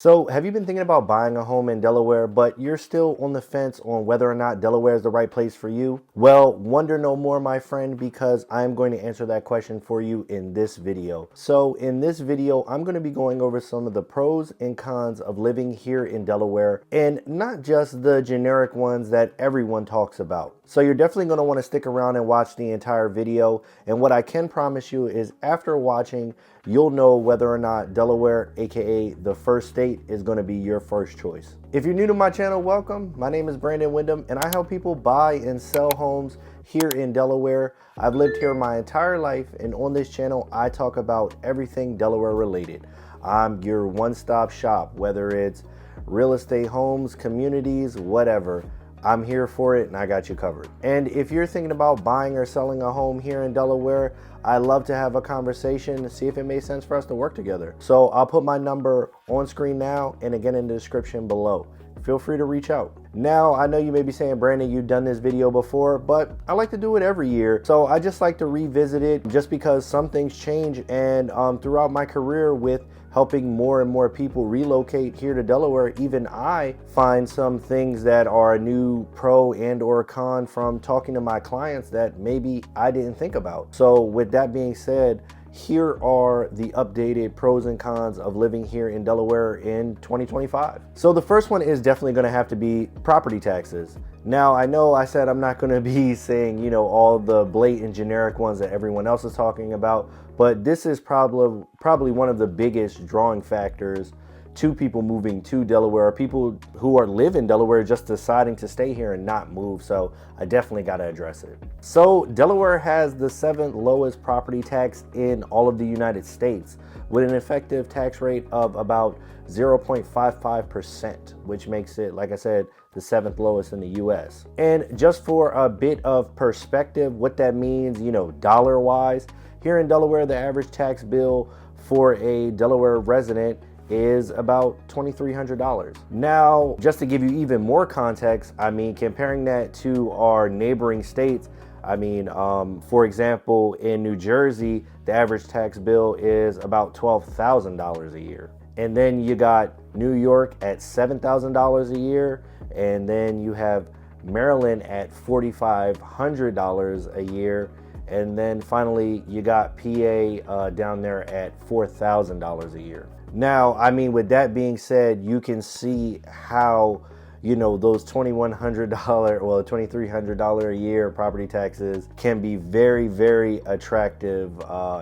So, have you been thinking about buying a home in Delaware, but you're still on the fence on whether or not Delaware is the right place for you? Well, wonder no more, my friend, because I'm going to answer that question for you in this video. So, in this video, I'm going to be going over some of the pros and cons of living here in Delaware, and not just the generic ones that everyone talks about. So, you're definitely going to want to stick around and watch the entire video. And what I can promise you is after watching, you'll know whether or not Delaware, aka the first state, is going to be your first choice. If you're new to my channel, welcome. My name is Windom, and I help people buy and sell homes here in Delaware. I've lived here my entire life, and on this channel, I talk about everything Delaware related. I'm your one-stop shop, whether it's real estate, homes, communities, whatever. I'm here for it and I got you covered. And if you're thinking about buying or selling a home here in Delaware, I'd love to have a conversation to see if it makes sense for us to work together. So I'll put my number on screen now and again in the description below. Feel free to reach out. Now, I know you may be saying, Brandon, you've done this video before, but I like to do it every year. So I just like to revisit it just because some things change. And throughout my career with helping more and more people relocate here to Delaware, even I find some things that are a new pro and or con from talking to my clients that maybe I didn't think about. So with that being said, here are the updated pros and cons of living here in Delaware in 2025. So the first one is definitely going to have to be property taxes. Now, I know I said I'm not going to be saying, all the blatant generic ones that everyone else is talking about, but this is probably one of the biggest drawing factors to people moving to Delaware, or people who live in Delaware just deciding to stay here and not move. So I definitely got to address it. So Delaware has the 7th lowest property tax in all of the United States, with an effective tax rate of about 0.55%, which makes it, like I said, the 7th lowest in the US. And just for a bit of perspective, what that means, dollar wise, here in Delaware, the average tax bill for a Delaware resident is about $2,300. Now, just to give you even more context, comparing that to our neighboring states, for example, in New Jersey, the average tax bill is about $12,000 a year. And then you got New York at $7,000 a year. And then you have Maryland at $4,500 a year. And then finally, you got PA down there at $4,000 a year. Now, with that being said, you can see how, those $2,100, well, $2,300 a year property taxes can be very, very attractive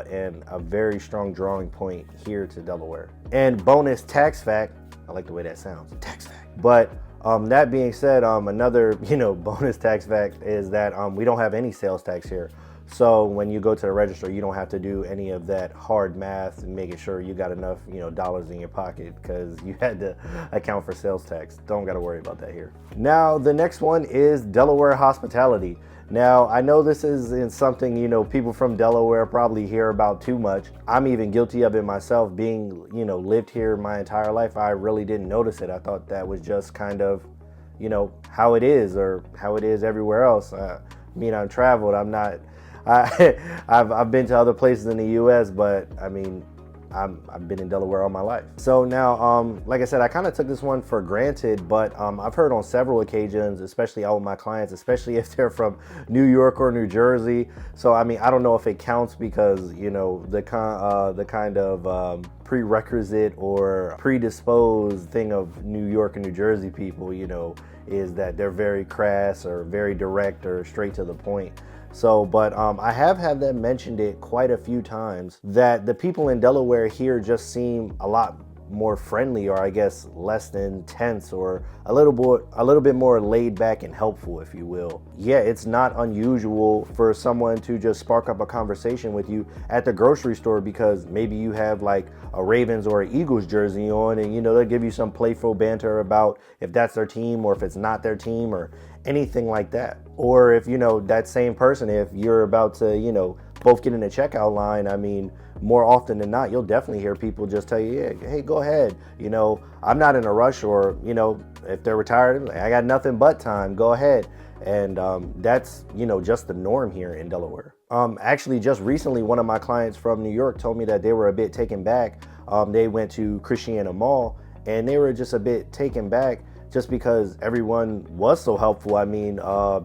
and a very strong drawing point here to Delaware. And bonus tax fact, I like the way that sounds, tax fact. But that being said, another, bonus tax fact is that we don't have any sales tax here. So when you go to the register, you don't have to do any of that hard math and making sure you got enough, dollars in your pocket because you had to account for sales tax. Don't got to worry about that here. Now, the next one is Delaware hospitality. Now, I know this isn't something, people from Delaware probably hear about too much. I'm even guilty of it myself, being, lived here my entire life. I really didn't notice it. I thought that was just kind of, how it is, or how it is everywhere else. I've traveled. I've been to other places in the U.S., but I've been in Delaware all my life. So now, like I said, I kind of took this one for granted, but I've heard on several occasions, especially out with my clients, especially if they're from New York or New Jersey. So I don't know if it counts because the kind of prerequisite or predisposed thing of New York and New Jersey people, is that they're very crass or very direct or straight to the point. So, but I have had them mentioned it quite a few times that the people in Delaware here just seem a lot more friendly, or I guess less than tense, or a little bit more laid back and helpful, if you will. Yeah, it's not unusual for someone to just spark up a conversation with you at the grocery store because maybe you have like a Ravens or an Eagles jersey on, and they'll give you some playful banter about if that's their team or if it's not their team or anything like that. Or if that same person, if you're about to both get in the checkout line, more often than not, you'll definitely hear people just tell you, yeah, hey, go ahead. I'm not in a rush, or, if they're retired, I got nothing but time, go ahead. And that's, just the norm here in Delaware. Actually, just recently, one of my clients from New York told me that they were a bit taken back. They went to Christiana Mall and they were just a bit taken back just because everyone was so helpful. I mean,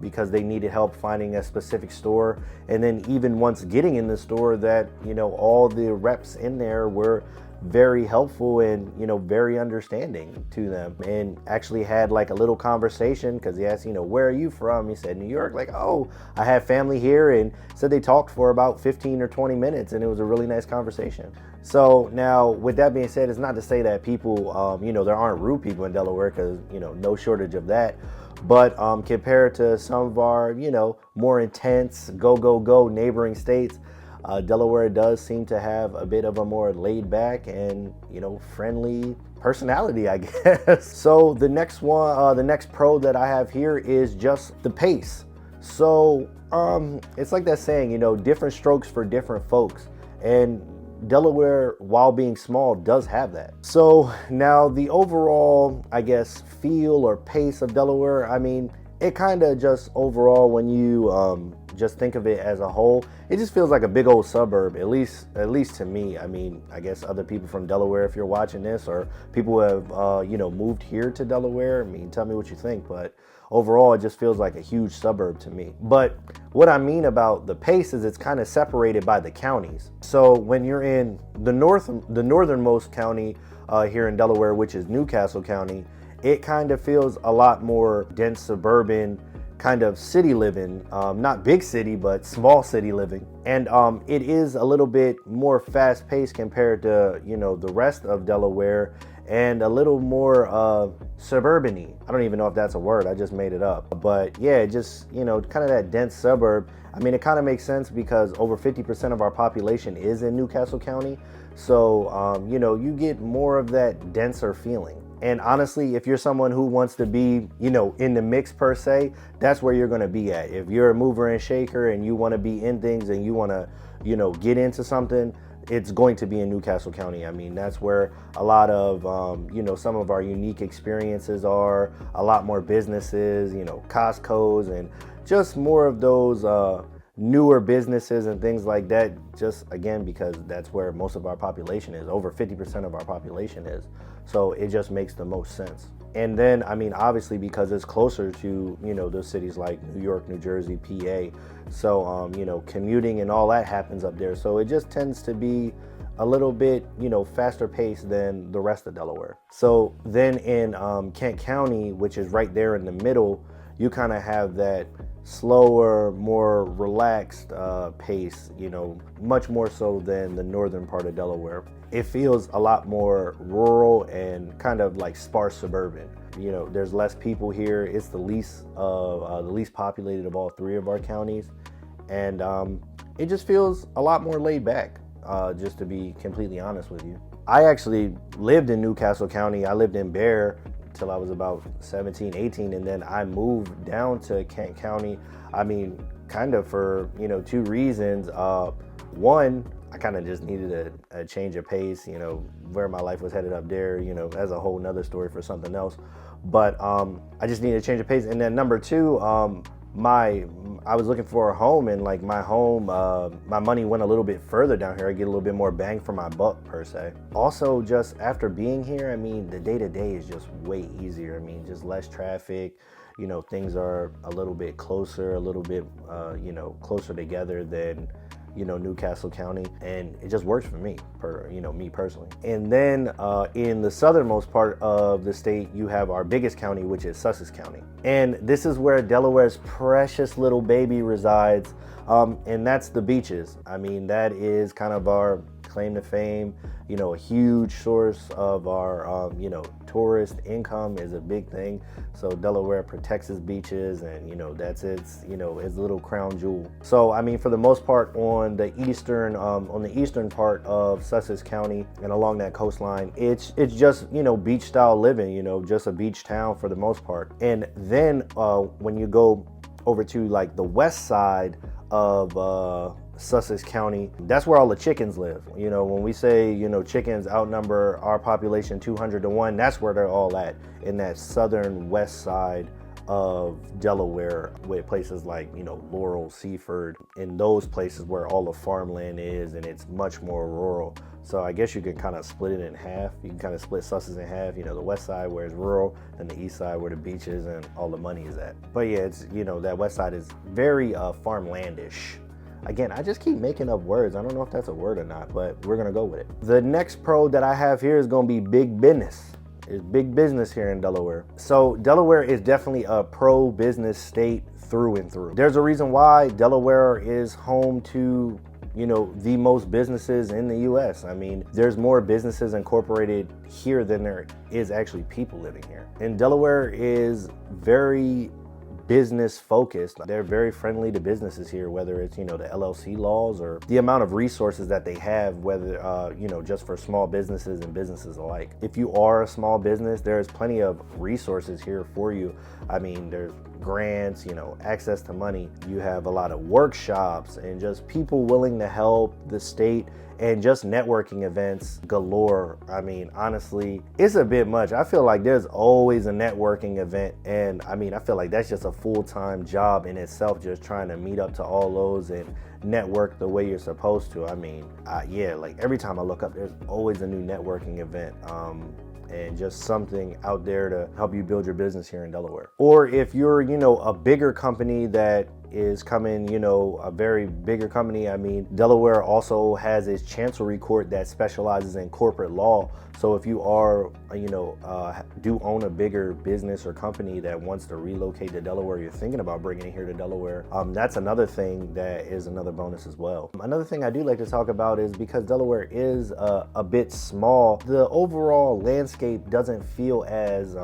because they needed help finding a specific store. And then even once getting in the store, that, you know, all the reps in there were very helpful and, you know, very understanding to them, and actually had like a little conversation because he asked, you know, where are you from? He said New York. Like, oh, I have family here, and said they talked for about 15 or 20 minutes, and it was a really nice conversation. So now, with that being said, it's not to say that people, you know, there aren't rude people in Delaware, because, you know, no shortage of that. But compared to some of our, you know, more intense go neighboring states, Delaware does seem to have a bit of a more laid back and, you know, friendly personality, I guess. So the next one, the next pro that I have here is just the pace. So it's like that saying, you know, different strokes for different folks. And Delaware, while being small, does have that. So now the overall, I guess, feel or pace of Delaware, I mean, it kind of just overall, when you just think of it as a whole, it just feels like a big old suburb, at least to me. I mean, I guess other people from Delaware, if you're watching this, or people who have you know, moved here to Delaware, I mean, tell me what you think. But overall, it just feels like a huge suburb to me. But what I mean about the pace is it's kind of separated by the counties. So when you're in the northernmost county here in Delaware, which is Newcastle County, it kind of feels a lot more dense suburban kind of city living, not big city, but small city living. And it is a little bit more fast paced compared to, you know, the rest of Delaware, and a little more suburban-y. I don't even know if that's a word, I just made it up. But yeah, just, you know, kind of that dense suburb. I mean, it kind of makes sense because over 50% of our population is in Newcastle County. So, you know, you get more of that denser feeling. And honestly, if you're someone who wants to be, you know, in the mix per se, that's where you're going to be at. If you're a mover and shaker and you want to be in things and you want to, you know, get into something, it's going to be in Newcastle County. I mean, that's where a lot of, you know, some of our unique experiences are, a lot more businesses, you know, Costco's, and just more of those newer businesses and things like that, just again because that's where most of our population is. Over 50% of our population is. So it just makes the most sense. And then, I mean, obviously because it's closer to, you know, those cities like New York, New Jersey, PA. So, you know, commuting and all that happens up there. So it just tends to be a little bit, you know, faster paced than the rest of Delaware. So then in Kent County, which is right there in the middle, you kind of have that slower, more relaxed pace, you know, much more so than the northern part of Delaware. It feels a lot more rural and kind of like sparse suburban. You know, there's less people here. It's the least populated of all three of our counties, and it just feels a lot more laid back. Just to be completely honest with you, I actually lived in Newcastle County. I lived in Bear till I was about 17, 18, and then I moved down to Kent County. I mean, kind of for, you know, two reasons. One, I kind of just needed a change of pace, you know, where my life was headed up there, you know, that's a whole nother story for something else. But I just needed a change of pace. And then number two, I was looking for a home, and like my home, my money went a little bit further down here. I get a little bit more bang for my buck per se. Also, just after being here, I mean, the day-to-day is just way easier. I mean, just less traffic, you know, things are a little bit closer, a little bit, you know, closer together than, you know, Newcastle County, and it just works for me, me personally. And then in the southernmost part of the state, you have our biggest county, which is Sussex County. And this is where Delaware's precious little baby resides, and that's the beaches. I mean, that is kind of our claim to fame. You know, a huge source of our, you know, tourist income is a big thing. So Delaware protects its beaches, and, you know, that's its, you know, its little crown jewel. So, I mean, for the most part on the eastern part of Sussex County and along that coastline, it's just, you know, beach style living, you know, just a beach town for the most part. And then when you go over to like the west side of Sussex County, that's where all the chickens live. You know, when we say, you know, chickens outnumber our population 200 to 1, that's where they're all at, in that southern west side of Delaware with places like, Laurel, Seaford, in those places where all the farmland is and it's much more rural. So I guess you could kind of split it in half. You can kind of split Sussex in half, the west side where it's rural and the east side where the beaches and all the money is at. But yeah, it's, that west side is very farmlandish. Again, I just keep making up words. I don't know if that's a word or not, but we're gonna go with it. The next pro that I have here is gonna be big business. It's big business here in Delaware. So Delaware is definitely a pro-business state through and through. There's a reason why Delaware is home to the most businesses in the US. I mean, there's more businesses incorporated here than there is actually people living here. And Delaware is very business focused. They're very friendly to businesses here, whether it's, the LLC laws or the amount of resources that they have, whether, just for small businesses and businesses alike. If you are a small business, there's plenty of resources here for you. I mean, there's grants, access to money. You have a lot of workshops and just people willing to help the state, and just networking events galore. I mean, honestly, it's a bit much. I feel like there's always a networking event, and I mean, I feel like that's just a full-time job in itself, just trying to meet up to all those and network the way you're supposed to. I mean, yeah, like every time I look up, there's always a new networking event. And just something out there to help you build your business here in Delaware. Or if you're, a bigger company that is coming, a very bigger company. I mean, Delaware also has its chancery court that specializes in corporate law. So if you are, do own a bigger business or company that wants to relocate to Delaware, you're thinking about bringing it here to Delaware, that's another thing that is another bonus as well. Another thing I do like to talk about is because Delaware is a bit small, the overall landscape doesn't feel as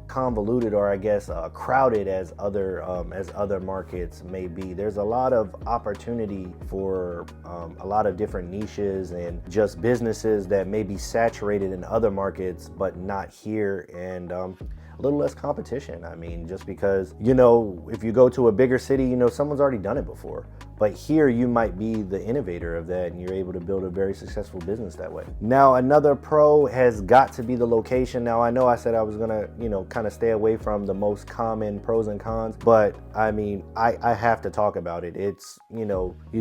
convoluted or I guess crowded as other markets may be. There's a lot of opportunity for a lot of different niches and just businesses that may be saturated in other markets but not here, and a little less competition. I mean, just because, if you go to a bigger city, someone's already done it before. But here you might be the innovator of that and you're able to build a very successful business that way. Now, another pro has got to be the location. Now, I know I said I was gonna, kind of stay away from the most common pros and cons, but I mean, I have to talk about it. It's,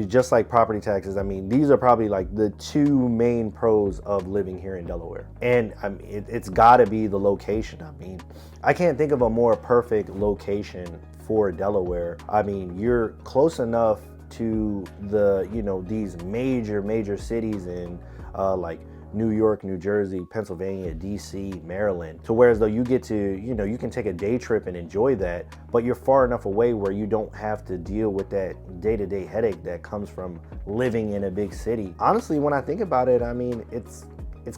just like property taxes. I mean, these are probably like the two main pros of living here in Delaware. And I mean, it's gotta be the location. I mean, I can't think of a more perfect location for Delaware. I mean, you're close enough to the, these major cities in like New York, New Jersey, Pennsylvania, DC, Maryland, to where as though you get to, you can take a day trip and enjoy that, but you're far enough away where you don't have to deal with that day-to-day headache that comes from living in a big city. Honestly, when I think about it, I mean, it's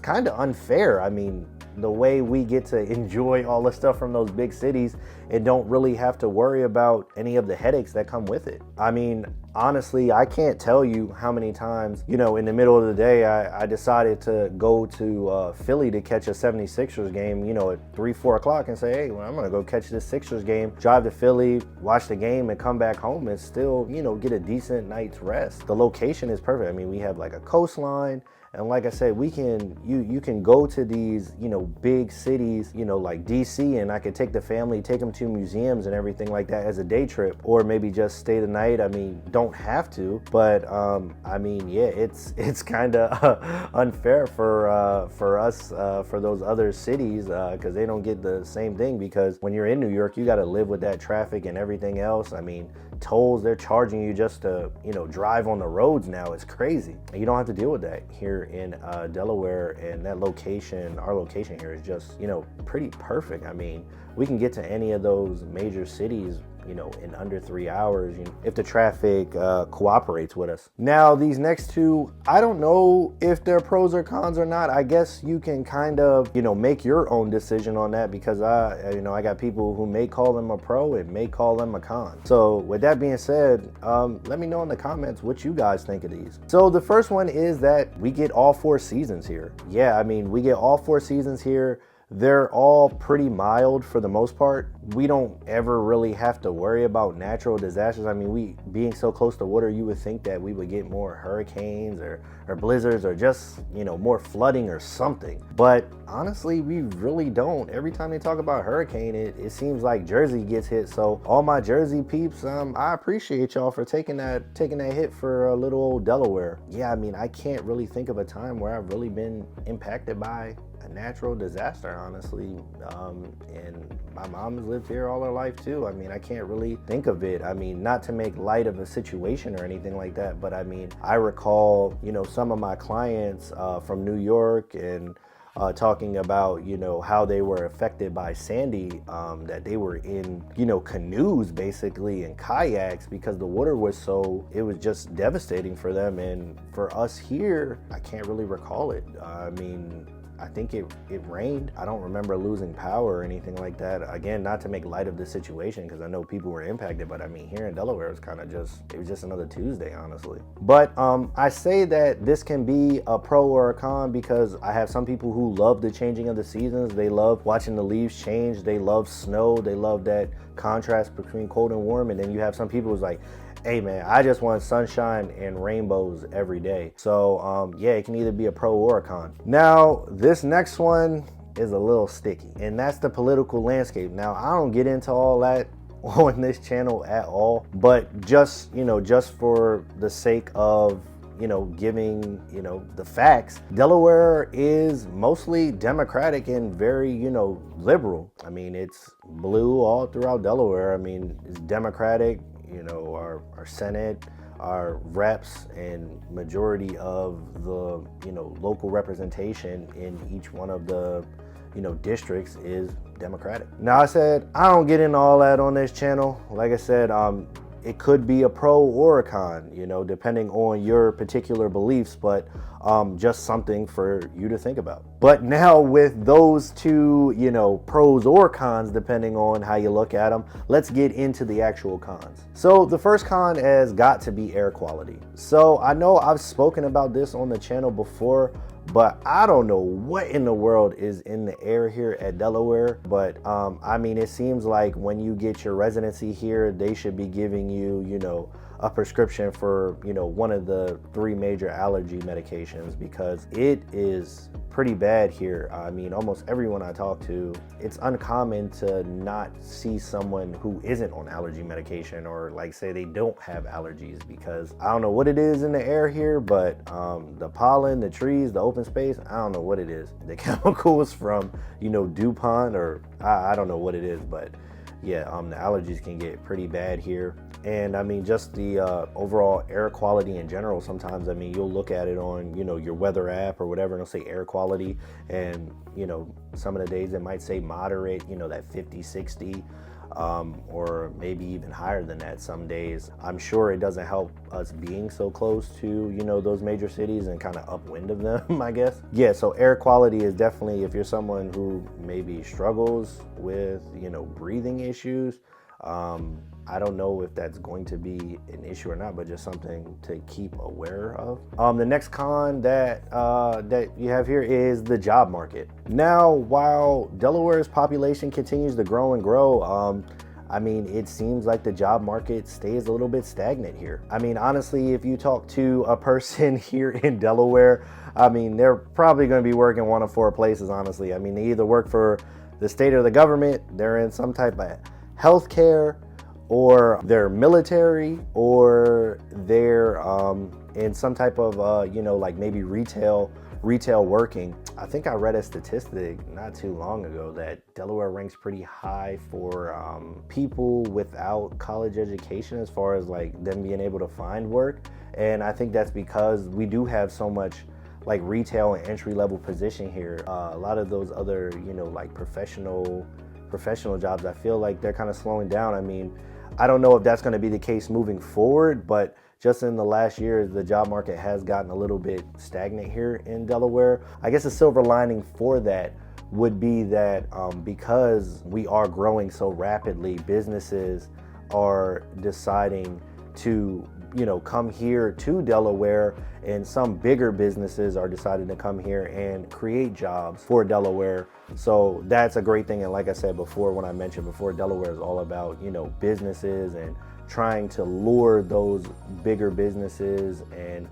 kind of unfair. I mean, the way we get to enjoy all the stuff from those big cities and don't really have to worry about any of the headaches that come with it. I mean, honestly, I can't tell you how many times, in the middle of the day, I decided to go to Philly to catch a 76ers game, at 3, 4 o'clock and say, hey, well, I'm gonna go catch this Sixers game, drive to Philly, watch the game and come back home and still, get a decent night's rest. The location is perfect. I mean, we have like a coastline. And like I said, you can go to these, big cities, like DC, and I could take the family, take them to museums and everything like that as a day trip, or maybe just stay the night. I mean, don't have to, but I mean, yeah, it's kind of unfair for us, for those other cities, because they don't get the same thing, because when you're in New York, you got to live with that traffic and everything else. I mean, tolls, they're charging you just to, drive on the roads now. It's crazy. You don't have to deal with that here in Delaware, and that location, our location here is just, pretty perfect. I mean, we can get to any of those major cities, in under 3 hours, if the traffic cooperates with us. Now, these next two, I don't know if they're pros or cons or not. I guess you can kind of, make your own decision on that, because I got people who may call them a pro and may call them a con. So with that being said, let me know in the comments what you guys think of these. So the first one is that we get all 4 seasons here. Yeah, I mean, we get all 4 seasons here. they're all pretty mild for the most part. We don't ever really have to worry about natural disasters. I mean, we being so close to water, you would think that we would get more hurricanes or blizzards or just, more flooding or something. But honestly, we really don't. Every time they talk about hurricane, it seems like Jersey gets hit. So all my Jersey peeps, I appreciate y'all for taking that hit for a little old Delaware. Yeah, I mean, I can't really think of a time where I've really been impacted by a natural disaster, honestly. And my mom has lived here all her life too. I mean, I can't really think of it. I mean, not to make light of a situation or anything like that, but I mean, I recall, some of my clients from New York and talking about, how they were affected by Sandy, that they were in, canoes basically and kayaks because the water was it was just devastating for them. And for us here, I can't really recall it. I mean, I think it rained. I don't remember losing power or anything like that. Again, not to make light of the situation because I know people were impacted, but I mean, here in Delaware, it was just another Tuesday, honestly. But I say that this can be a pro or a con because I have some people who love the changing of the seasons. They love watching the leaves change. They love snow. They love that contrast between cold and warm. And then you have some people who's like, hey man, I just want sunshine and rainbows every day. So yeah, it can either be a pro or a con. Now, this next one is a little sticky, and that's the political landscape. Now, I don't get into all that on this channel at all, but just for the sake of giving the facts, Delaware is mostly Democratic and very liberal. I mean, it's blue all throughout Delaware. I mean, it's Democratic. Our Senate, our reps, and majority of the local representation in each one of the districts is Democratic. Now, I said I don't get into all that on this channel. Like I said, it could be a pro or a con, depending on your particular beliefs, but just something for you to think about. But now with those two, pros or cons, depending on how you look at them, let's get into the actual cons. So the first con has got to be air quality. So I know I've spoken about this on the channel before, but I don't know what in the world is in the air here at Delaware. But I mean, it seems like when you get your residency here, they should be giving you, a prescription for, one of the 3 major allergy medications because it is pretty bad here. I mean, almost everyone I talk to, it's uncommon to not see someone who isn't on allergy medication or like say they don't have allergies because I don't know what it is in the air here, but the pollen, the trees, the open space, I don't know what it is. The chemicals from, DuPont or I don't know what it is, but yeah, the allergies can get pretty bad here. And I mean, just the overall air quality in general. Sometimes, I mean, you'll look at it on, your weather app or whatever, and it'll say air quality. And, some of the days it might say moderate, that 50, 60, or maybe even higher than that some days. I'm sure it doesn't help us being so close to, those major cities and kind of upwind of them, I guess. Yeah, so air quality is definitely, if you're someone who maybe struggles with, breathing issues, I don't know if that's going to be an issue or not, but just something to keep aware of. The next con that you have here is the job market. Now, while Delaware's population continues to grow and grow, I mean, it seems like the job market stays a little bit stagnant here. I mean, honestly, if you talk to a person here in Delaware, I mean, they're probably going to be working one of 4 places, honestly. I mean, they either work for the state or the government, they're in some type of healthcare, or they're military, or they're in some type of like maybe retail working. I think I read a statistic not too long ago that Delaware ranks pretty high for people without college education as far as like them being able to find work. And I think that's because we do have so much like retail and entry level position here. A lot of those other like professional jobs, I feel like they're kind of slowing down. I mean, I don't know if that's going to be the case moving forward, but just in the last year, the job market has gotten a little bit stagnant here in Delaware. I guess a silver lining for that would be that because we are growing so rapidly, businesses are deciding to come here to Delaware, and some bigger businesses are deciding to come here and create jobs for Delaware. So that's a great thing. And like I said before, when I mentioned before, Delaware is all about, businesses and trying to lure those bigger businesses and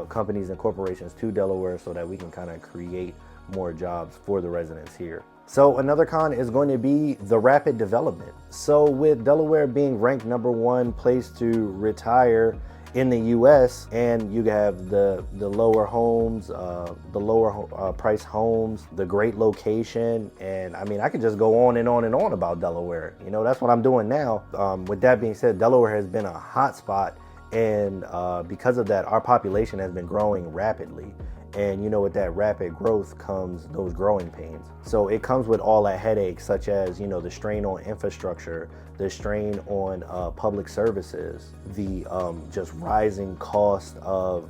companies and corporations to Delaware so that we can kind of create more jobs for the residents here. So another con is going to be the rapid development. So with Delaware being ranked #1 place to retire in the US, and you have the lower homes, the lower price homes, the great location, and I mean, I could just go on and on and on about Delaware. That's what I'm doing now. With that being said, Delaware has been a hot spot, and because of that, our population has been growing rapidly. And with that rapid growth comes those growing pains. So it comes with all that headaches, such as, the strain on infrastructure, the strain on public services, the just rising cost of,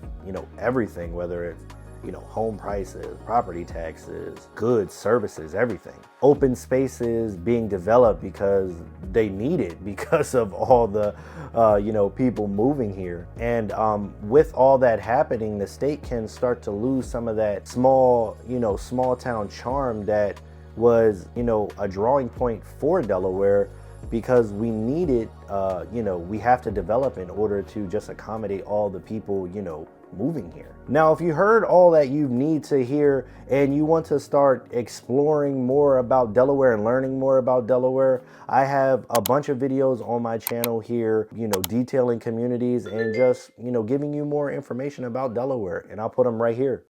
everything, whether it's, home prices, property taxes, goods, services, everything. Open spaces being developed because they need it because of all the, people moving here. And with all that happening, the state can start to lose some of that small town charm that was, a drawing point for Delaware, because we need it, we have to develop in order to just accommodate all the people, moving here. Now, if you heard all that you need to hear and you want to start exploring more about Delaware and learning more about Delaware, I have a bunch of videos on my channel here, detailing communities and just, giving you more information about Delaware, and I'll put them right here.